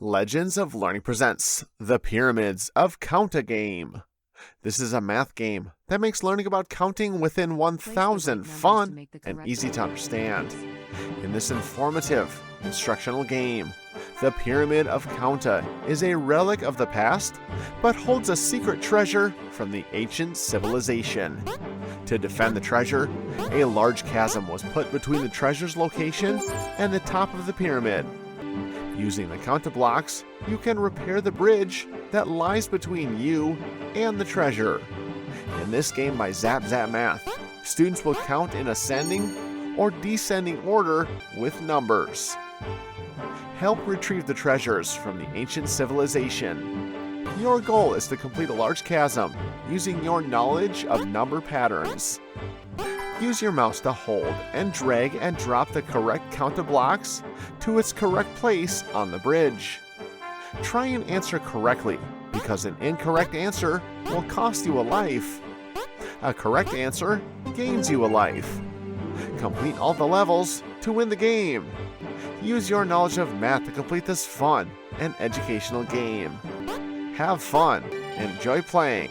Legends of Learning presents the Pyramids of Counta game. This is a math game that makes learning about counting within 1,000 fun and easy to understand. In this informative, instructional game, the Pyramid of Counta is a relic of the past, but holds a secret treasure from the ancient civilization. To defend the treasure, a large chasm was put between the treasure's location and the top of the pyramid. Using the Counta blocks, you can repair the bridge that lies between you and the treasure. In this game by Zapzapmath, students will count in ascending or descending order with numbers. Help retrieve the treasures from the ancient civilization. Your goal is to complete a large chasm using your knowledge of number patterns. Use your mouse to hold and drag and drop the correct Counta blocks to its correct place on the bridge. Try and answer correctly, because an incorrect answer will cost you a life. A correct answer gains you a life. Complete all the levels to win the game. Use your knowledge of math to complete this fun and educational game. Have fun and enjoy playing.